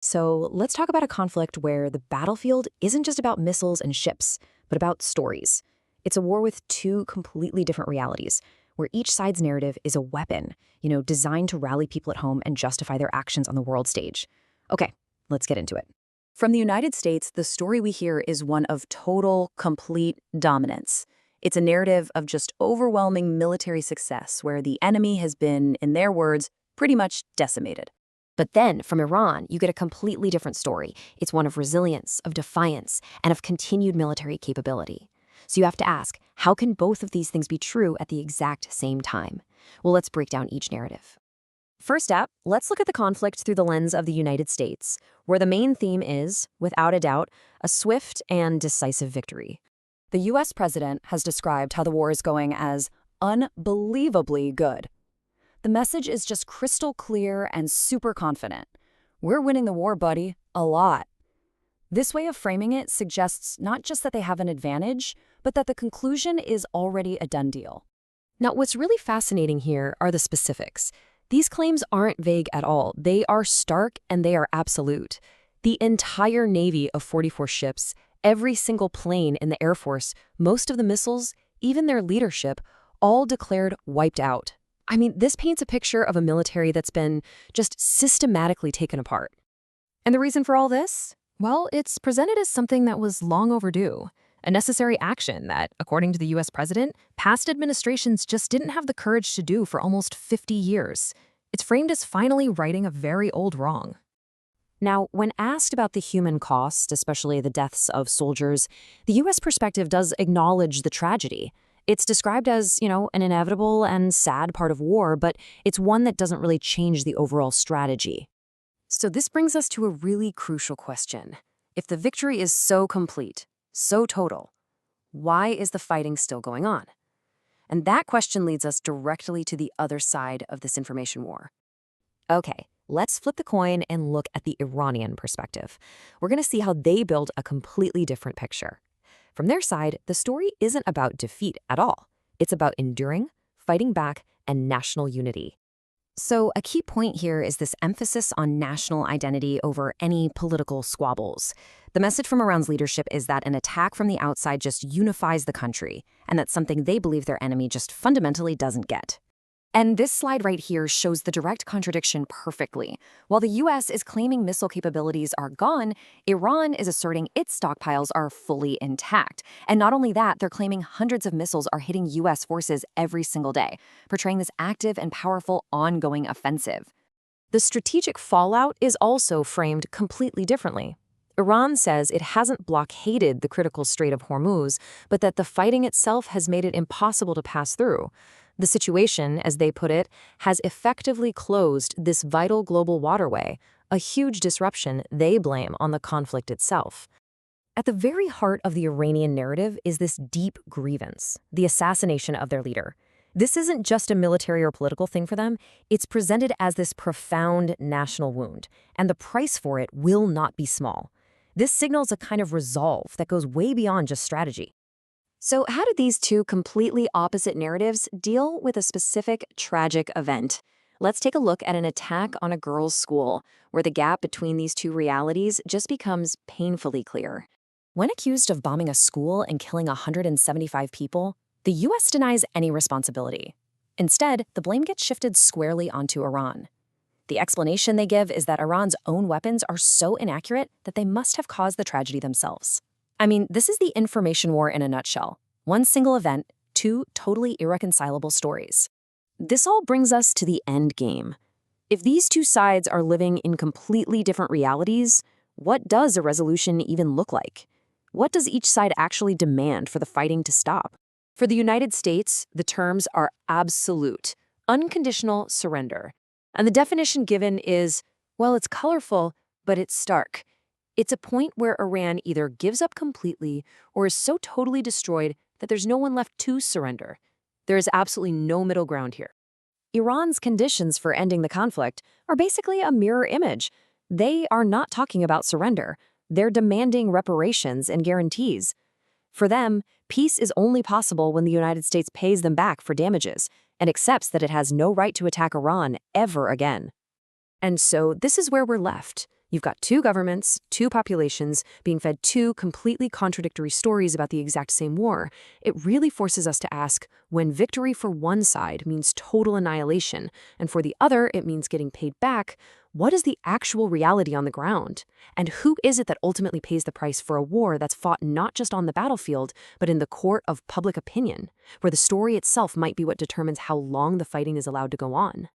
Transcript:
So let's talk about a conflict where the battlefield isn't just about missiles and ships, but about stories. It's a war with two completely different realities, where each side's narrative is a weapon, designed to rally people at home and justify their actions on the world stage. Okay, let's get into it. From the United States, the story we hear is one of total, complete dominance. It's a narrative of just overwhelming military success where the enemy has been, in their words, pretty much decimated. But then, from Iran, you get a completely different story. It's one of resilience, of defiance, and of continued military capability. So you have to ask, how can both of these things be true at the exact same time? Well, let's break down each narrative. First up, let's look at the conflict through the lens of the United States, where the main theme is, without a doubt, a swift and decisive victory. The U.S. president has described how the war is going as unbelievably good. The message is just crystal clear and super confident. We're winning the war, buddy, a lot. This way of framing it suggests not just that they have an advantage, but that the conclusion is already a done deal. Now, what's really fascinating here are the specifics. These claims aren't vague at all. They are stark and they are absolute. The entire Navy of 44 ships, every single plane in the Air Force, most of the missiles, even their leadership, all declared wiped out. I mean, this paints a picture of a military that's been just systematically taken apart. And the reason for all this? Well, it's presented as something that was long overdue, a necessary action that, according to the U.S. president, past administrations just didn't have the courage to do for almost 50 years. It's framed as finally righting a very old wrong. Now, when asked about the human cost, especially the deaths of soldiers, the U.S. perspective does acknowledge the tragedy. It's described as, an inevitable and sad part of war, but it's one that doesn't really change the overall strategy. So this brings us to a really crucial question. If the victory is so complete, so total, why is the fighting still going on? And that question leads us directly to the other side of this information war. Okay, let's flip the coin and look at the Iranian perspective. We're going to see how they build a completely different picture. From their side, the story isn't about defeat at all. It's about enduring, fighting back, and national unity. So a key point here is this emphasis on national identity over any political squabbles. The message from Iran's leadership is that an attack from the outside just unifies the country, and that's something they believe their enemy just fundamentally doesn't get. And this slide right here shows the direct contradiction perfectly. While the U.S. is claiming missile capabilities are gone, Iran is asserting its stockpiles are fully intact. And not only that, they're claiming hundreds of missiles are hitting U.S. forces every single day, portraying this active and powerful ongoing offensive. The strategic fallout is also framed completely differently. Iran says it hasn't blockaded the critical Strait of Hormuz, but that the fighting itself has made it impossible to pass through. The situation, as they put it, has effectively closed this vital global waterway, a huge disruption they blame on the conflict itself. At the very heart of the Iranian narrative is this deep grievance, the assassination of their leader. This isn't just a military or political thing for them, it's presented as this profound national wound, and the price for it will not be small. This signals a kind of resolve that goes way beyond just strategy. So how do these two completely opposite narratives deal with a specific tragic event? Let's take a look at an attack on a girls' school, where the gap between these two realities just becomes painfully clear. When accused of bombing a school and killing 175 people, the U.S. denies any responsibility. Instead, the blame gets shifted squarely onto Iran. The explanation they give is that Iran's own weapons are so inaccurate that they must have caused the tragedy themselves. I mean, this is the information war in a nutshell. One single event, two totally irreconcilable stories. This all brings us to the end game. If these two sides are living in completely different realities, what does a resolution even look like? What does each side actually demand for the fighting to stop? For the United States, the terms are absolute, unconditional surrender. And the definition given is, well, it's colorful, but it's stark. It's a point where Iran either gives up completely or is so totally destroyed that there's no one left to surrender. There is absolutely no middle ground here. Iran's conditions for ending the conflict are basically a mirror image. They are not talking about surrender. They're demanding reparations and guarantees. For them, peace is only possible when the United States pays them back for damages and accepts that it has no right to attack Iran ever again. And so this is where we're left. You've got two governments, two populations, being fed two completely contradictory stories about the exact same war. It really forces us to ask, when victory for one side means total annihilation, and for the other it means getting paid back, what is the actual reality on the ground? And who is it that ultimately pays the price for a war that's fought not just on the battlefield, but in the court of public opinion, where the story itself might be what determines how long the fighting is allowed to go on?